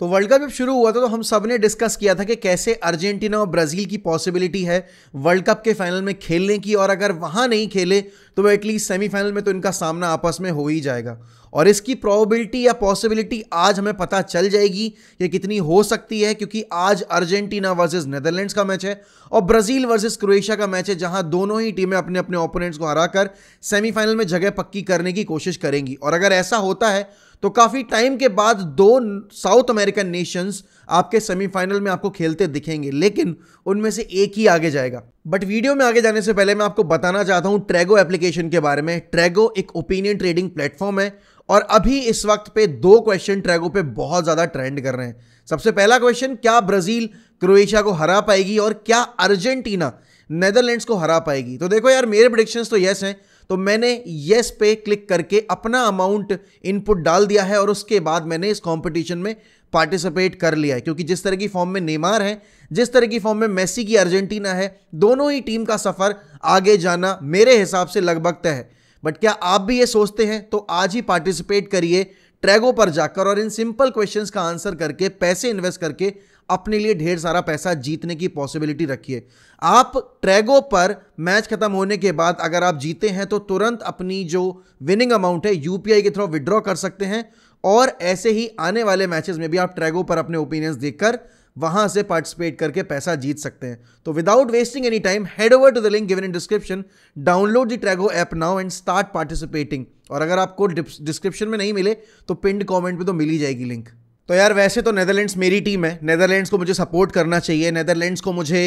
तो world cup जब शुरू हुआ था तो हम सब ने डिस्कस किया था कि कैसे अर्जेंटीना और ब्राजील की पॉसिबिलिटी है वर्ल्ड कप के फाइनल में खेलने की, और अगर वहां नहीं खेले तो वो एटलीस्ट सेमीफाइनल में तो इनका सामना आपस में हो ही जाएगा। और इसकी प्रोबेबिलिटी या पॉसिबिलिटी आज हमें पता चल जाएगी कि कितनी हो सकती है, क्योंकि आज अर्जेंटीना वर्सेस नेदरलैंड्स का मैच है और ब्राजील वर्सेस क्रोएशिया का मैच है, जहां दोनों ही टीमें अपने अपने ओपोनेंट्स को हराकर सेमीफाइनल में जगह पक्की करने की कोशिश करेंगी। और अगर ऐसा होता है तो काफी टाइम के बाद दो साउथ अमेरिकन नेशंस आपके सेमीफाइनल में आपको खेलते दिखेंगे, लेकिन उनमें से एक ही आगे जाएगा। बट वीडियो में आगे जाने से पहले मैं आपको बताना चाहता हूं ट्रैगो एप्लीकेशन के बारे में। ट्रैगो एक ओपिनियन ट्रेडिंग प्लेटफॉर्म है और अभी इस वक्त पे 2 क्वेश्चन ट्रैगो पे बहुत ज्यादा ट्रेंड कर रहे हैं। सबसे पहला क्वेश्चन, क्या ब्राजील क्रोएशिया को हरा पाएगी और क्या अर्जेंटीना नेदरलैंड्स को हरा पाएगी? तो देखो यार, मेरे प्रेडिक्शंस तो यस हैं, तो मैंने येस पे क्लिक करके अपना अमाउंट इनपुट डाल दिया है और उसके बाद मैंने इस कंपटीशन में पार्टिसिपेट कर लिया है। क्योंकि जिस तरह की फॉर्म में नेमार है, जिस तरह की फॉर्म में मेसी की अर्जेंटीना है, दोनों ही टीम का सफर आगे जाना मेरे हिसाब से लगभग तय है। बट क्या आप भी ये सोचते हैं? तो आज ही पार्टिसिपेट करिए ट्रैगो पर जाकर और इन सिंपल क्वेश्चंस का आंसर करके पैसे इन्वेस्ट करके अपने लिए ढेर सारा पैसा जीतने की पॉसिबिलिटी रखिए। आप ट्रैगो पर मैच खत्म होने के बाद अगर आप जीते हैं तो तुरंत अपनी जो विनिंग अमाउंट है यूपीआई के थ्रू विड्रॉ कर सकते हैं, और ऐसे ही आने वाले मैचेस में भी आप ट्रैगो पर अपने ओपिनियंस देखकर वहां से पार्टिसिपेट करके पैसा जीत सकते हैं। तो without wasting any time, head over to the link given in description, download the Trago app now and start participating. और अगर आपको डिस्क्रिप्शन में नहीं मिले तो पिंड कमेंट पे तो मिल ही जाएगी लिंक। तो यार वैसे तो नेदरलैंड्स मेरी टीम है, नेदरलैंड्स को मुझे सपोर्ट करना चाहिए, नेदरलैंड्स को मुझे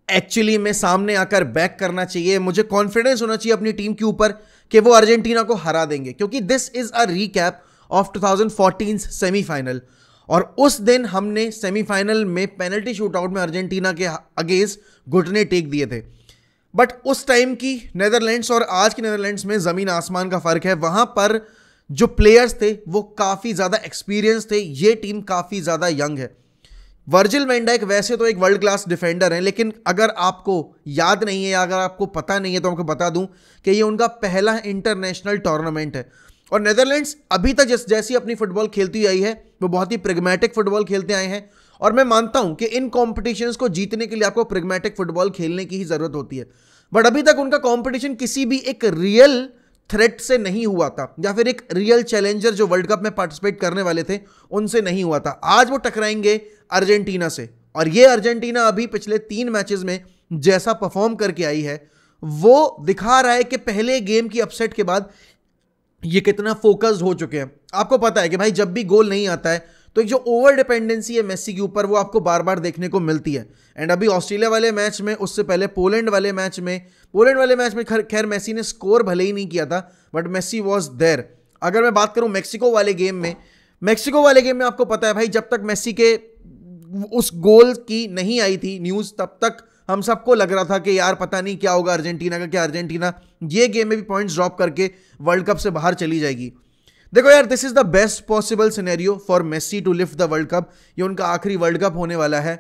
एक्चुअली में सामने आकर बैक करना चाहिए, मुझे कॉन्फिडेंस होना चाहिए अपनी टीम के ऊपर कि वो अर्जेंटीना को हरा देंगे, क्योंकि this is a recap of 2014 semifinal. और उस दिन हमने सेमीफाइनल में पेनल्टी शूटआउट में अर्जेंटीना के अगेंस्ट घुटने टेक दिए थे। बट उस टाइम की नेदरलैंड्स और आज की नेदरलैंड्स में जमीन आसमान का फर्क है। वहां पर जो प्लेयर्स थे वो काफी ज्यादा एक्सपीरियंस थे, ये टीम काफी ज्यादा यंग है। वर्जिल वैन डाइक वैसे तो एक वर्ल्ड क्लास डिफेंडर है, लेकिन अगर आपको याद नहीं है या अगर आपको पता नहीं है तो आपको बता दूं कि ये उनका पहला इंटरनेशनल टूर्नामेंट है। और नेदरलैंड्स अभी तक जैसी अपनी फुटबॉल खेलती आई है वो बहुत ही प्रेगमेटिक फुटबॉल खेलते आए हैं, और मैं मानता हूं कि इन कॉम्पिटिशन्स को जीतने के लिए आपको प्रेगमेटिक फुटबॉल खेलने की ही जरूरत होती है। बट अभी तक उनका कॉम्पिटिशन किसी भी एक रियल थ्रेट से नहीं हुआ था, या फिर एक रियल चैलेंजर जो वर्ल्ड कप में पार्टिसिपेट करने वाले थे उनसे नहीं हुआ था। आज वो टकराएंगे अर्जेंटीना से, और ये अर्जेंटीना अभी पिछले 3 मैचेस में जैसा परफॉर्म करके आई है वो दिखा रहा है कि पहले गेम की अपसेट के बाद ये कितना फोकस्ड हो चुके हैं। आपको पता है कि भाई जब भी गोल नहीं आता है तो एक जो ओवर डिपेंडेंसी है मेसी के ऊपर वो आपको बार बार देखने को मिलती है। एंड अभी ऑस्ट्रेलिया वाले मैच में, उससे पहले पोलैंड वाले मैच में खैर मेसी ने स्कोर भले ही नहीं किया था, बट मेसी वॉज देयर। अगर मैं बात करूं मेक्सिको वाले गेम में आपको पता है भाई जब तक मेसी के उस गोल की नहीं आई थी न्यूज़, तब तक हम सबको लग रहा था कि यार पता नहीं क्या होगा अर्जेंटीना का, क्या अर्जेंटीना ये गेम में भी पॉइंट्स ड्रॉप करके वर्ल्ड कप से बाहर चली जाएगी। देखो यार, this is the best possible scenario for Messi to lift the world cup. ये उनका आखिरी वर्ल्ड कप होने वाला है,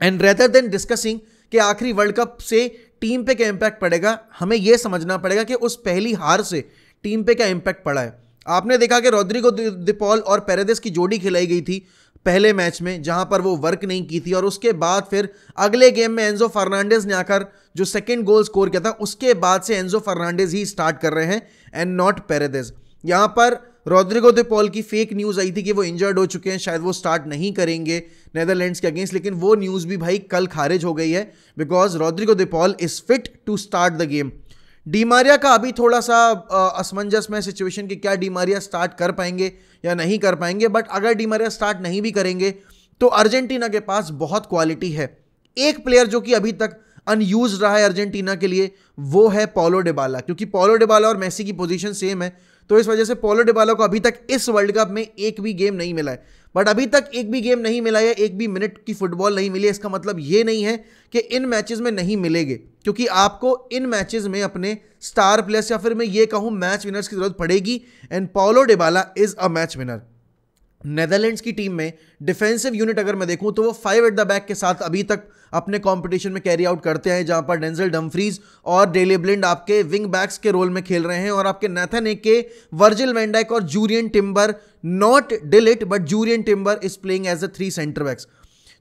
एंड रेदर देन डिस्कसिंग कि आखिरी वर्ल्ड कप से टीम पे क्या इंपैक्ट पड़ेगा, हमें यह समझना पड़ेगा कि उस पहली हार से टीम पे क्या इंपैक्ट पड़ा है। आपने देखा कि रोड्रिगो द पॉल और पेरेदेस की जोड़ी खिलाई गई थी पहले मैच में, जहां पर वो वर्क नहीं की थी, और उसके बाद फिर अगले गेम में एंजो फर्नांडिस ने आकर जो सेकंड गोल स्कोर किया था, उसके बाद से एंजो फर्नांडिस ही स्टार्ट कर रहे हैं एंड नॉट पेरेदेस। यहां पर रोड्रिगो द पॉल की फेक न्यूज आई थी कि वो इंजर्ड हो चुके हैं, शायद वो स्टार्ट नहीं करेंगे नेदरलैंड्स के अगेंस्ट, लेकिन वो न्यूज़ भी भाई कल खारिज हो गई है because Rodrigo De Paul is fit to start the game. Di Maria का अभी थोड़ा सा असमंजस में सिचुएशन कि क्या डी मारिया स्टार्ट कर पाएंगे या नहीं कर पाएंगे, बट अगर डी मारिया स्टार्ट नहीं भी करेंगे तो अर्जेंटीना के पास बहुत क्वालिटी है। एक प्लेयर जो कि अभी तक अनयूज रहा है अर्जेंटीना के लिए वो है पॉलो डिबाला, क्योंकि पॉलो डिबाला और मेसी की पोजीशन सेम है, तो इस वजह से पॉलो डिबाला को अभी तक इस वर्ल्ड कप में एक भी गेम नहीं मिला है। बट अभी तक एक भी गेम नहीं मिला है, एक भी मिनट की फुटबॉल नहीं मिली है, इसका मतलब ये नहीं है कि इन मैचेस में नहीं मिलेंगे, क्योंकि आपको इन मैचेस में अपने स्टार प्लेयर्स या फिर मैं ये कहूं मैच विनर्स की जरूरत पड़ेगी, and Paulo Dybala is a match winner. Netherlands की टीम में डिफेंसिव यूनिट अगर मैं देखूं तो वो 5 एट द बैक के साथ अभी तक अपने कंपटीशन में कैरी आउट करते हैं, जहां पर डेंजल डम्फ्रीज और डेले ब्लिंड आपके विंग बैक्स के रोल में खेल रहे हैं, और आपके Nathan Ake, Virgil van Dijk और Jurrien Timber not delete but Jurrien Timber is playing as a 3 centre backs.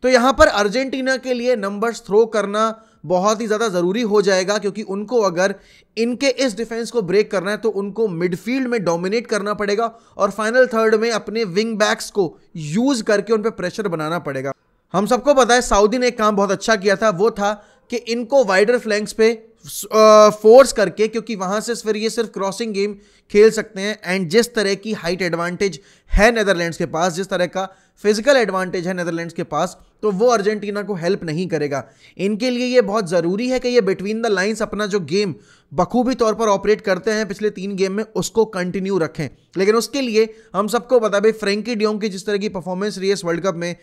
तो यहां पर अर्जेंटीना के लिए नंबर्स थ्रो करना बहुत ही ज्यादा जरूरी हो जाएगा, क्योंकि उनको अगर इनके इस डिफेंस को ब्रेक करना है तो उनको मिडफील्ड में डोमिनेट करना पड़ेगा और फाइनल थर्ड में अपने विंग बैक्स को यूज करके उन पे प्रेशर बनाना पड़ेगा। हम सबको पता है सऊदी ने एक काम बहुत अच्छा किया था, वो था कि इनको वाइडर फ्लैंक्स पे फोर्स करके, क्योंकि वहां से फिर ये सिर्फ क्रॉसिंग गेम खेल सकते हैं। एंड जिस तरह की हाइट एडवांटेज है नेदरलैंड्स के पास, जिस तरह का फिजिकल एडवांटेज है नेदरलैंड्स के पास, तो वो अर्जेंटीना को हेल्प नहीं करेगा। इनके लिए ये बहुत ज़रूरी है कि ये बिटवीन द लाइंस अपना जो गेम बखूबी तौर पर ऑपरेट करते हैं पिछले 3 गेम में, उसको कंटिन्यू रखें। लेकिन उसके लिए हम सबको पता भाई फ्रैंकी डियोंग की जिस तरह की परफॉर्मेंस रही है इस वर्ल्ड कप में,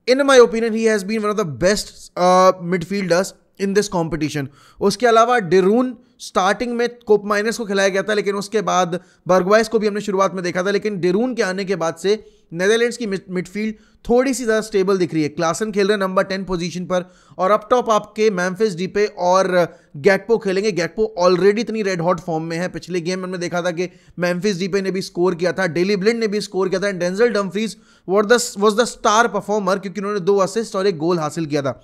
in my opinion he has been one of the best midfielders in this competition. उसके अलावा डिरून स्टार्टिंग में कोप माइनस को खिलाया गया था, लेकिन उसके बाद बर्गवाइस को भी हमने शुरुआत में देखा था, लेकिन डिरून के आने के बाद से नेदरलैंड्स की मिडफील्ड थोड़ी सी ज़्यादा स्टेबल दिख रही है। क्लासन खेल रहे हैं नंबर 10 पोजीशन पर और अप टॉप आपके मेम्फिस डिपे और गैक्पो खेलेंगे। गैक्पो ऑलरेडी इतनी रेड हॉट फॉर्म में है, पिछले गेम में हमने देखा था कि मेम्फिस डिपे ने भी स्कोर किया था, डेली ब्लिंड ने भी स्कोर किया था, and Denzel Dumfries was the star performer, क्योंकि उन्होंने 2 असिस्ट और 1 गोल हासिल किया था।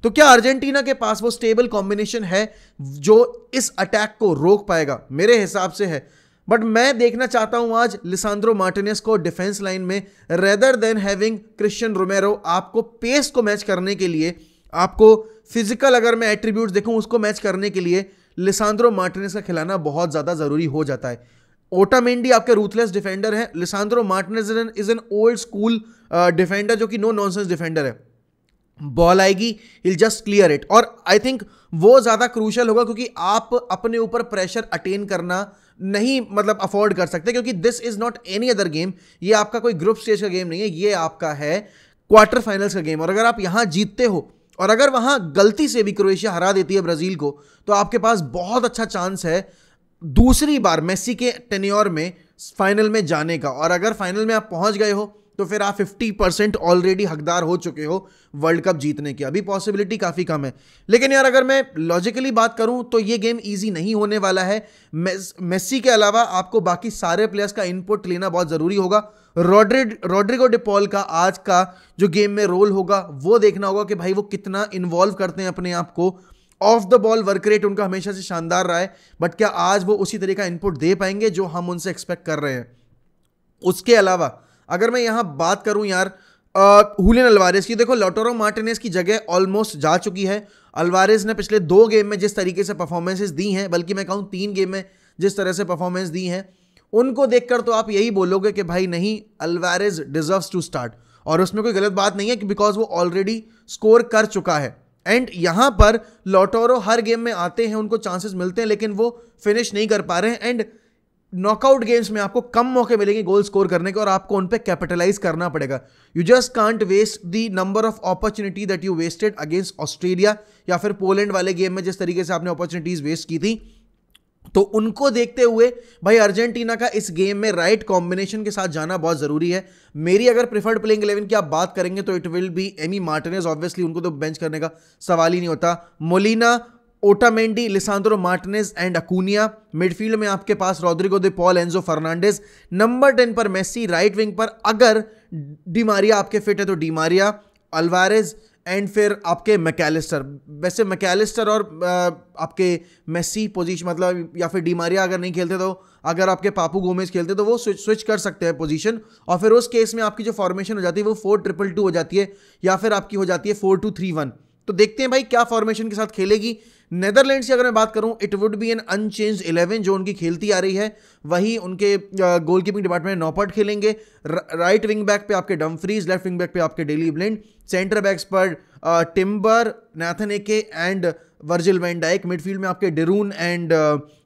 तो क्या अर्जेंटीना के पास वो स्टेबल कॉम्बिनेशन है जो इस अटैक को रोक पाएगा? मेरे हिसाब से है, बट मैं देखना चाहता हूं आज लिसांड्रो मार्टिनेज को डिफेंस लाइन में, रेदर देन हैविंग क्रिश्चियन रोमेरो। आपको पेस को मैच करने के लिए, आपको फिजिकल अगर मैं एट्रीब्यूट्स देखूं उसको मैच करने के लिए लिसांड्रो मार्टिनेज का खिलाना बहुत ज़्यादा ज़रूरी हो जाता है। ओटामेंडी आपके रूथलेस डिफेंडर है, Lisandro Martinez is an old school defender जो कि नो नॉनसेंस डिफेंडर है। बॉल आएगी, हिल जस्ट क्लियर इट, और आई थिंक वो ज़्यादा क्रूशल होगा, क्योंकि आप अपने ऊपर प्रेशर अटेन करना नहीं मतलब अफोर्ड कर सकते, क्योंकि this is not any other game. ये आपका कोई ग्रुप स्टेज का गेम नहीं है, ये आपका है क्वार्टर फाइनल्स का गेम। और अगर आप यहां जीतते हो और अगर वहां गलती से भी क्रोएशिया हरा देती है ब्राजील को, तो आपके पास बहुत अच्छा चांस है दूसरी बार मेसी के टेन्योर में फाइनल में जाने का। और अगर फाइनल में आप पहुंच गए हो तो फिर आप 50% ऑलरेडी हकदार हो चुके हो वर्ल्ड कप जीतने की। अभी पॉसिबिलिटी काफ़ी कम है, लेकिन यार अगर मैं लॉजिकली बात करूं तो ये गेम इजी नहीं होने वाला है। मेसी के अलावा आपको बाकी सारे प्लेयर्स का इनपुट लेना बहुत ज़रूरी होगा। रॉड्रिगो डे पॉल का आज का जो गेम में रोल होगा वो देखना होगा कि भाई वो कितना इन्वॉल्व करते हैं अपने आप को। Of the ball work rate उनका हमेशा से शानदार रहा है, बट क्या आज वो उसी तरह का इनपुट दे पाएंगे जो हम उनसे एक्सपेक्ट कर रहे हैं? उसके अलावा अगर मैं यहां बात करूं यार हुलियन अल्वारेज की, देखो लॉटोरो मार्टिनेज की जगह ऑलमोस्ट जा चुकी है। अल्वारेज ने पिछले 2 गेम में जिस तरीके से परफॉर्मेंसेस दी हैं, बल्कि मैं कहूं 3 गेम में जिस तरह से परफॉर्मेंस दी हैं, उनको देखकर तो आप यही बोलोगे कि भाई नहीं, अल्वारेज डिजर्व्स टू स्टार्ट। और उसमें कोई गलत बात नहीं है कि बिकॉज वो ऑलरेडी स्कोर कर चुका है। एंड यहां पर लॉटोरो हर गेम में आते हैं, उनको चांसेस मिलते हैं, लेकिन वो फिनिश नहीं कर पा रहे हैं। एंड नॉकआउट गेम्स में आपको कम मौके मिलेंगे गोल स्कोर करने के, और आपको उन पे कैपिटलाइज करना पड़ेगा। You just can't waste the number of opportunity that you wasted against Australia या फिर पोलैंड वाले गेम में जिस तरीके से आपने अपॉर्चुनिटीज वेस्ट की थी। तो उनको देखते हुए भाई अर्जेंटीना का इस गेम में राइट कॉम्बिनेशन के साथ जाना बहुत जरूरी है। मेरी अगर प्रेफर्ड प्लेइंग 11 की आप बात करेंगे तो it will be Emi Martinez, obviously उनको तो बेंच करने का सवाल ही नहीं होता। Molina, Otamendi, Lisandro Martinez and Acuna. Midfield में आपके पास Rodrigo de Paul, Enzo Fernandez. Number 10 पर मेसी, राइट विंग पर अगर डी मारिया आपके फिट है तो डी मारिया, अल्वारेज एंड फिर आपके मैकैलिस्टर। वैसे मैकैलिस्टर और आपके मेसी पोजीशन मतलब या फिर डी मारिया अगर नहीं खेलते तो अगर आपके पापू गोमेज खेलते तो वो स्विच कर सकते हैं पोजीशन, और फिर उस केस में आपकी जो फॉर्मेशन हो जाती है वो 4-2-2 हो जाती है या फिर आपकी हो जाती है 4-2-3-1। तो देखते हैं भाई क्या फॉर्मेशन के साथ खेलेगी नेदरलैंड्स की। अगर मैं बात करूं it would be an unchanged 11 जो उनकी खेलती आ रही है। वही उनके गोलकीपिंग डिपार्टमेंट में नॉपर्ट खेलेंगे। राइट विंग बैक पे आपके डमफ्रीज, लेफ्ट विंग बैक पे आपके डेली ब्लिंड, सेंटर बैक्स पर Timber, Nathan Ake and Virgil van Dijk. Midfield में आपके de Roon and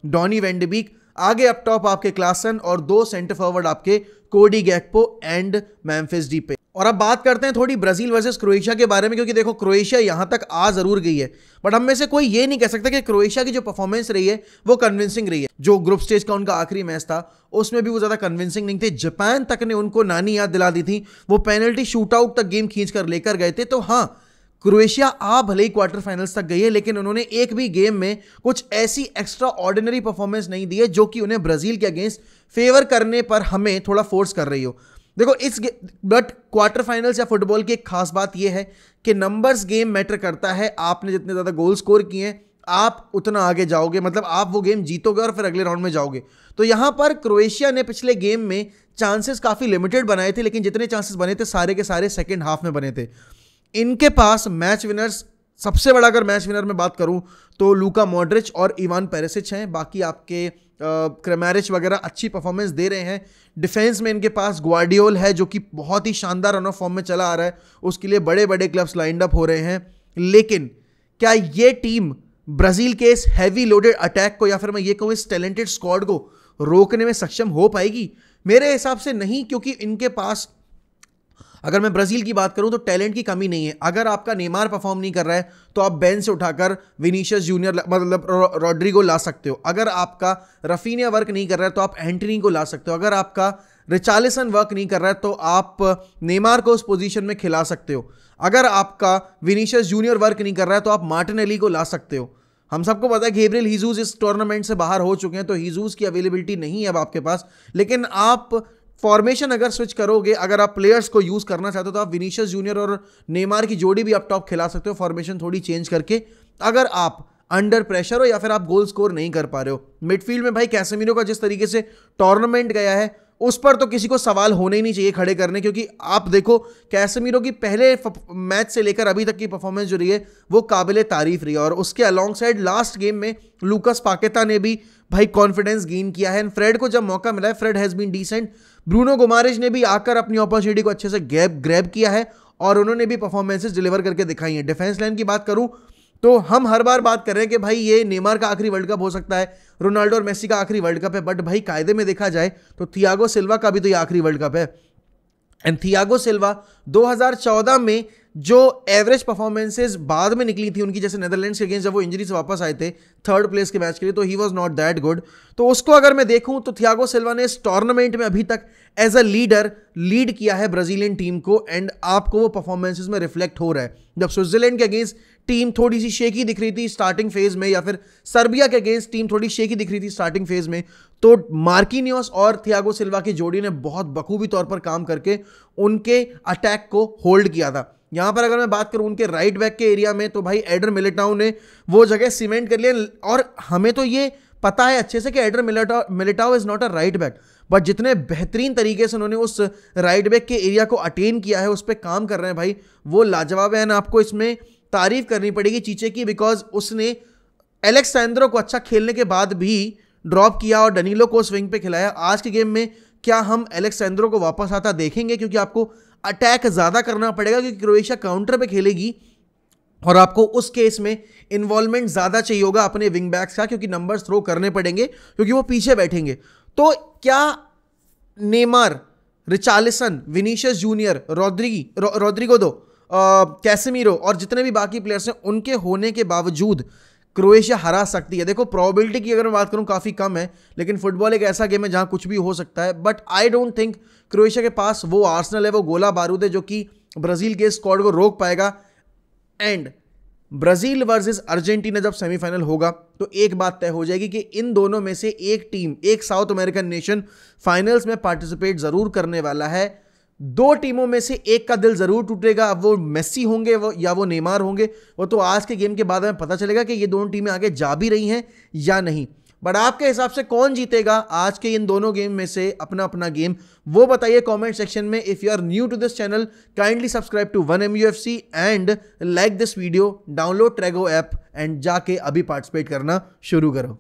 Donny van de Beek. आगे अप टॉप आपके क्लासन और 2 सेंटर फॉरवर्ड आपके कोडी गैक्पो एंड मेम्फिस डिपे। और अब बात करते हैं थोड़ी ब्राजील वर्सेस क्रोएशिया के बारे में, क्योंकि देखो क्रोएशिया यहां तक आ जरूर गई है, बट हम में से कोई ये नहीं कह सकता कि क्रोएशिया की जो परफॉर्मेंस रही है वो कन्विंसिंग रही है। जो ग्रुप स्टेज का उनका आखिरी मैच था उसमें भी वो ज्यादा कन्विंसिंग नहीं थे। जापान तक ने उनको नानी याद दिला दी थी, वो पेनल्टी शूटआउट तक गेम खींच कर लेकर गए थे। तो हाँ, क्रोएशिया भले ही क्वार्टर फाइनल्स तक गई है, लेकिन उन्होंने एक भी गेम में कुछ ऐसी एक्स्ट्रा ऑर्डिनरी परफॉर्मेंस नहीं दी है जो कि उन्हें ब्राजील के अगेंस्ट फेवर करने पर हमें थोड़ा फोर्स कर रही हो। देखो बट क्वार्टर फाइनल्स या फुटबॉल की एक खास बात यह है कि नंबर्स गेम मैटर करता है। आपने जितने ज़्यादा गोल स्कोर किए हैं आप उतना आगे जाओगे, मतलब आप वो गेम जीतोगे और फिर अगले राउंड में जाओगे। तो यहां पर क्रोएशिया ने पिछले गेम में चांसेस काफ़ी लिमिटेड बनाए थे, लेकिन जितने चांसेस बने थे सारे के सारे सेकेंड हाफ में बने थे। इनके पास मैच विनर्स, सबसे बड़ा अगर मैच विनर में बात करूं तो लूका मॉड्रिच और इवान पेरिसिच हैं। बाकी आपके क्रैमरिच वगैरह अच्छी परफॉर्मेंस दे रहे हैं। डिफेंस में इनके पास ग्वार्डियोल है जो कि बहुत ही शानदार रन ऑफ फॉर्म में चला आ रहा है, उसके लिए बड़े बड़े क्लब्स लाइंड अप हो रहे हैं। लेकिन क्या ये टीम ब्राजील के इस हैवी लोडेड अटैक को, या फिर मैं ये कहूँ इस टैलेंटेड स्क्वाड को रोकने में सक्षम हो पाएगी? मेरे हिसाब से नहीं, क्योंकि इनके पास, अगर मैं ब्राजील की बात करूं तो टैलेंट की कमी नहीं है। अगर आपका नेमार परफॉर्म नहीं कर रहा है तो आप बेंच से उठाकर विनीशियस जूनियर मतलब रॉड्रिगो ला सकते हो। अगर आपका रफीनिया वर्क नहीं कर रहा है तो आप एंटनी को ला सकते हो। अगर आपका रिचार्लिसन वर्क नहीं कर रहा है तो आप नेमार को उस पोजीशन में खिला सकते हो। अगर आपका विनीशियस जूनियर वर्क नहीं कर रहा है तो आप मार्टिनेली को ला सकते हो। हम सबको पता है गैब्रियल हीजूस इस टूर्नामेंट से बाहर हो चुके हैं, तो हीजूस की अवेलेबिलिटी नहीं है अब आपके पास। लेकिन आप फॉर्मेशन अगर स्विच करोगे, अगर आप प्लेयर्स को यूज करना चाहते हो तो आप विनीशियस जूनियर और नेमार की जोड़ी भी आप टॉप खिला सकते हो, फॉर्मेशन थोड़ी चेंज करके, अगर आप अंडर प्रेशर हो या फिर आप गोल स्कोर नहीं कर पा रहे हो। मिडफील्ड में भाई कैसेमीरो का जिस तरीके से टूर्नामेंट गया है उस पर तो किसी को सवाल होने ही नहीं चाहिए खड़े करने, क्योंकि आप देखो कैसेमीरो की पहले मैच से लेकर अभी तक की परफॉर्मेंस जो रही है वो काबिले तारीफ रही है। और उसके अलॉन्ग साइड लास्ट गेम में लूकास पाकेता ने भी भाई कॉन्फिडेंस गेन किया है। फ्रेड को जब मौका मिला है, Fred has been decent. Bruno Guimaraes ने भी आकर अपनी अपॉर्चुनिटी को अच्छे से ग्रैब किया है और उन्होंने भी परफॉर्मेंसेस डिलीवर करके दिखाई हैं। डिफेंस लाइन की बात करूं तो हम हर बार बात कर रहे हैं कि भाई ये नेमार का आखिरी वर्ल्ड कप हो सकता है, रोनाल्डो और मेसी का आखिरी वर्ल्ड कप है, बट भाई कायदे में देखा जाए तो थियागो सिल्वा का भी तो ये आखिरी वर्ल्ड कप है। एंड थियागो सिल्वा 2014 में जो एवरेज परफॉर्मेंसेस बाद में निकली थी उनकी, जैसे नेदरलैंड्स के अगेंस्ट जब वो इंजरी से वापस आए थे थर्ड प्लेस के मैच के लिए, तो he was not that good. तो उसको अगर मैं देखूं तो थियागो सिल्वा ने इस टूर्नामेंट में अभी तक एज अ लीडर लीड किया है ब्राजीलियन टीम को, एंड आपको वो परफॉर्मेंसेस में रिफ्लेक्ट हो रहा है। जब स्विट्जरलैंड के अगेंस्ट टीम थोड़ी सी शेकी दिख रही थी स्टार्टिंग फेज में, या फिर सर्बिया के अगेंस्ट टीम थोड़ी शेकी दिख रही थी स्टार्टिंग फेज में, तो मार्किनियोस और थियागो सिल्वा की जोड़ी ने बहुत बखूबी तौर पर काम करके उनके अटैक को होल्ड किया था। यहां पर अगर मैं बात करूं उनके राइट बैक के एरिया में, तो भाई एडर मिलिटाओ ने वो जगह सीमेंट कर लिया। और हमें तो ये पता है अच्छे से कि adder Militão is not a right back, but जितने बेहतरीन तरीके से उन्होंने उस राइट बैक के एरिया को अटेन किया है, उस पर काम कर रहे हैं भाई, वो लाजवाब है। आपको इसमें तारीफ करनी पड़ेगी चीचे की, बिकॉज उसने एलेक्सैंड्रो को अच्छा खेलने के बाद भी ड्रॉप किया और डनीलो को स्विंग पे खिलाया। आज के गेम में क्या हम एलेक्सैंड्रो को वापस आता देखेंगे, क्योंकि आपको अटैक ज्यादा करना पड़ेगा, क्योंकि क्रोएशिया काउंटर पे खेलेगी और आपको उस केस में इन्वॉल्वमेंट ज्यादा चाहिए होगा अपने विंग बैक्स का, क्योंकि नंबर्स थ्रो करने पड़ेंगे, क्योंकि वो पीछे बैठेंगे। तो क्या Neymar, Richarlison, Vinicius junior, Rodrygo दो, कैसेमीरो और जितने भी बाकी प्लेयर्स हैं, उनके होने के बावजूद क्रोएशिया हरा सकती है? देखो प्रोबेबिलिटी की अगर मैं बात करूं काफ़ी कम है, लेकिन फुटबॉल एक ऐसा गेम है जहां कुछ भी हो सकता है। But I don't think Croatia के पास वो आर्सेनल है, वो गोला बारूद है जो कि ब्राजील के स्क्वाड को रोक पाएगा। एंड ब्राजील वर्सेस अर्जेंटीना जब सेमीफाइनल होगा तो एक बात तय हो जाएगी कि इन दोनों में से एक टीम, एक साउथ अमेरिकन नेशन फाइनल्स में पार्टिसिपेट जरूर करने वाला है। दो टीमों में से एक का दिल जरूर टूटेगा, अब वो मेसी होंगे या वो नेमार होंगे, वो तो आज के गेम के बाद हमें पता चलेगा कि ये दोनों टीमें आगे जा भी रही हैं या नहीं। बट आपके हिसाब से कौन जीतेगा आज के इन दोनों गेम में से अपना अपना गेम, वो बताइए कमेंट सेक्शन में। If you are new to this channel, kindly subscribe to 1MUFC and like this video, download Trago app and जाके अभी पार्टिसिपेट करना शुरू करो।